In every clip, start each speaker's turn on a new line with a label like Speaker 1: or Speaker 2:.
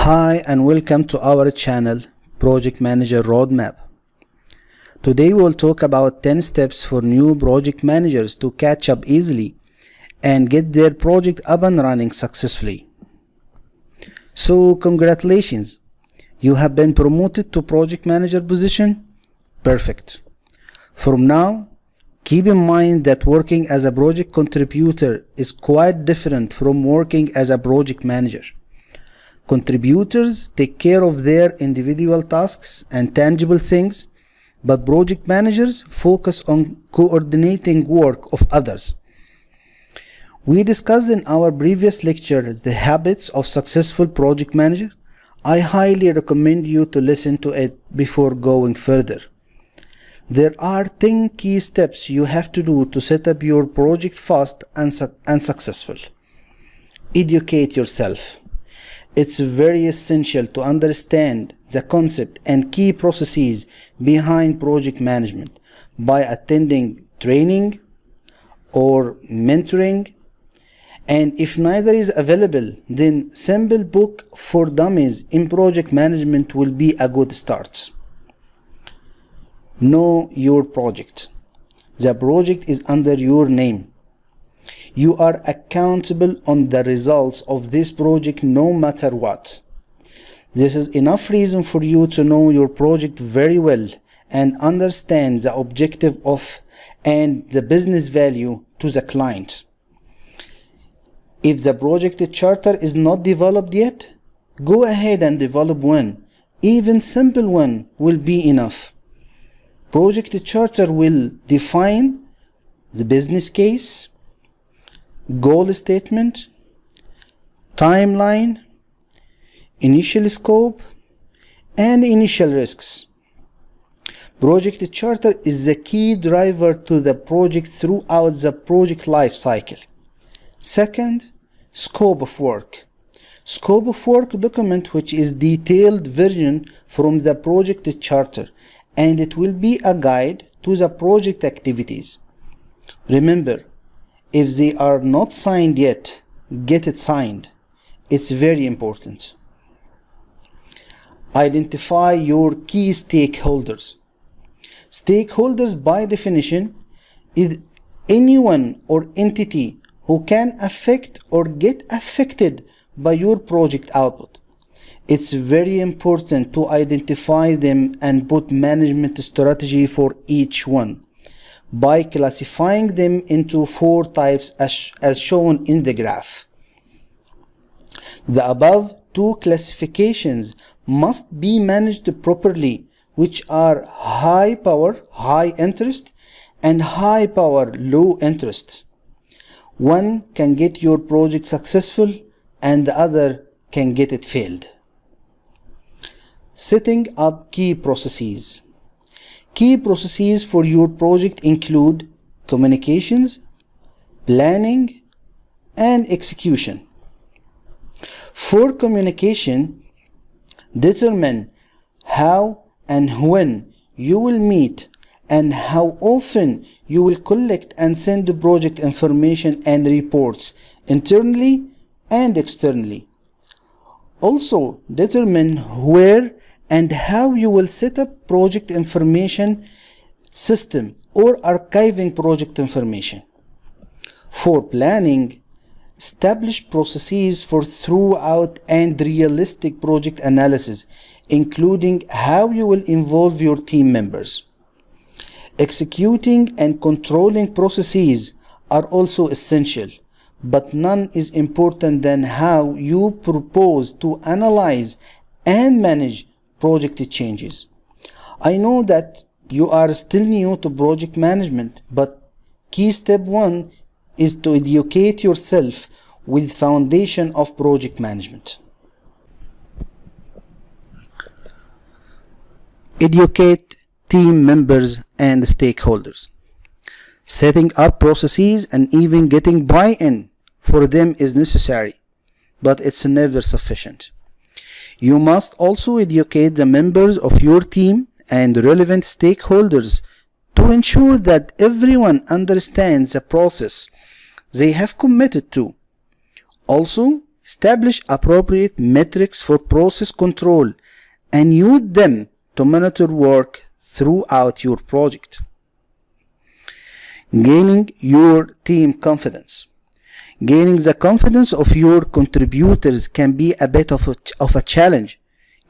Speaker 1: Hi and welcome to our channel Project Manager Roadmap. Today we'll talk about 10 steps for new project managers to catch up easily and get their project up and running successfully. So congratulations, you have been promoted to project manager position. Perfect. From now, keep in mind that working as a project contributor is quite different from working as a project manager. Contributors take care of their individual tasks and tangible things, but project managers focus on coordinating work of others. We discussed in our previous lecture the habits of successful project manager. I highly recommend you to listen to it before going further. There are 10 key steps you have to do to set up your project fast and successful. Educate yourself. It's very essential to understand the concept and key processes behind project management by attending training or mentoring. And if neither is available, then simple book for dummies in project management will be a good start. Know your project. The project is under your name. You are accountable on the results of this project no matter what. This is enough reason for you to know your project very well and understand the objective of and the business value to the client. If the project charter is not developed yet, go ahead and develop one. Even simple one will be enough. Project charter will define the business case, goal statement, timeline, initial scope, and initial risks. Project charter is the key driver to the project throughout the project life cycle. Second, scope of work. Scope of work document which is detailed version from the project charter, and it will be a guide to the project activities. Remember, if they are not signed yet, get it signed. It's very important. Identify your key stakeholders. Stakeholders by definition is anyone or entity who can affect or get affected by your project output. It's very important to identify them and put management strategy for each one by classifying them into 4 types as shown in the graph. The above 2 classifications must be managed properly, which are high power, high interest, and high power, low interest. One can get your project successful and the other can get it failed. Setting up key processes. Key processes for your project include communications, planning, and execution. For communication, determine how and when you will meet and how often you will collect and send the project information and reports internally and externally. Also, determine where and how you will set up project information system or archiving project information. For planning, establish processes for thorough and realistic project analysis, including how you will involve your team members. Executing and controlling processes are also essential, but none is important than how you propose to analyze and manage project changes. I know that you are still new to project management, but key step 1 is to educate yourself with foundation of project management. Educate team members and stakeholders. Setting up processes and even getting buy-in for them is necessary, but it's never sufficient. You must also educate the members of your team and relevant stakeholders to ensure that everyone understands the process they have committed to. Also, Establish appropriate metrics for process control and use them to monitor work throughout your project. Gaining your team confidence. Gaining the confidence of your contributors can be a bit of a challenge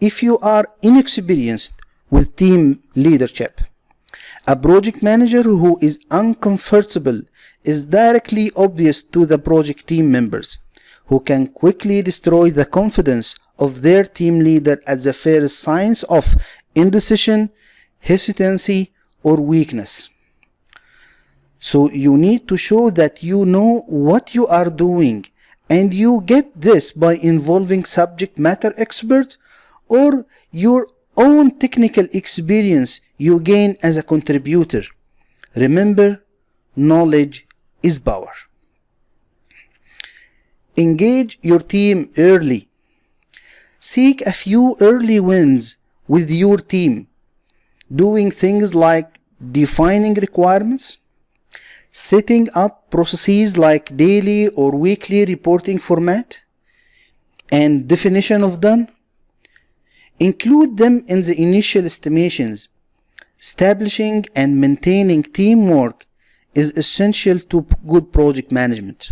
Speaker 1: if you are inexperienced with team leadership. A project manager who is uncomfortable is directly obvious to the project team members, who can quickly destroy the confidence of their team leader at the first signs of indecision, hesitancy, or weakness. So you need to show that you know what you are doing, and you get this by involving subject matter experts or your own technical experience you gain as a contributor. Remember, knowledge is power. Engage your team early. Seek a few early wins with your team, doing things like defining requirements, setting up processes like daily or weekly reporting format, and definition of done. Include them in the initial estimations. Establishing and maintaining teamwork is essential to good project management.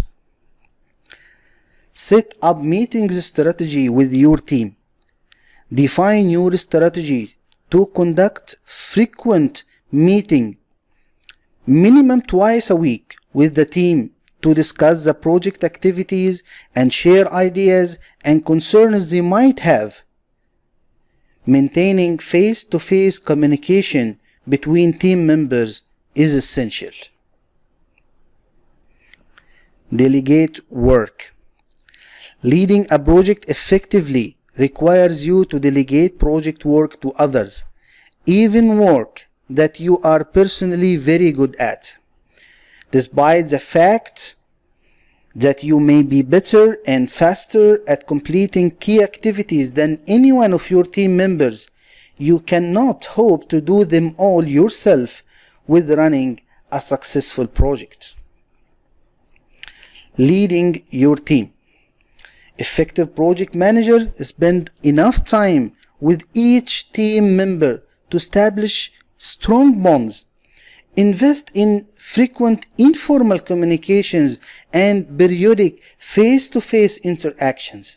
Speaker 1: Set up meetings strategy with your team. Define your strategy to conduct frequent meeting, minimum twice a week, with the team to discuss the project activities and share ideas and concerns they might have. Maintaining face-to-face communication between team members is essential. Delegate work. Leading a project effectively requires you to delegate project work to others, even work that you are personally very good at. Despite the fact that you may be better and faster at completing key activities than any one of your team members, you cannot hope to do them all yourself with running a successful project. Leading your team. Effective project managers spend enough time with each team member to establish strong bonds. Invest in frequent informal communications and periodic face-to-face interactions.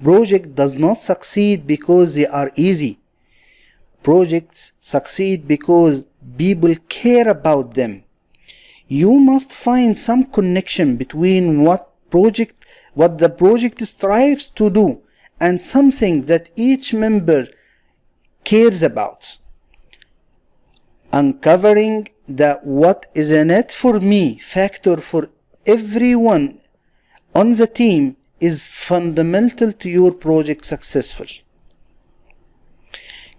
Speaker 1: Project does not succeed because they are easy. Projects succeed because people care about them. You must find some connection between what the project strives to do and something that each member cares about. Uncovering the "what is in it for me" factor for everyone on the team is fundamental to your project successful.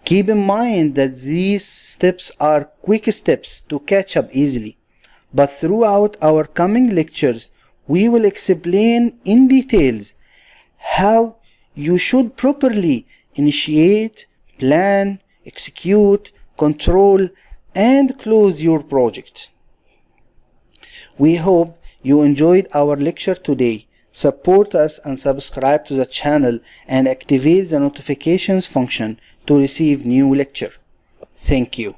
Speaker 1: Keep in mind that these steps are quick steps to catch up easily, but throughout our coming lectures we will explain in details how you should properly initiate, plan, execute, control, and close your project. We hope you enjoyed our lecture today. Support us and subscribe to the channel and activate the notifications function to receive new lecture. Thank you.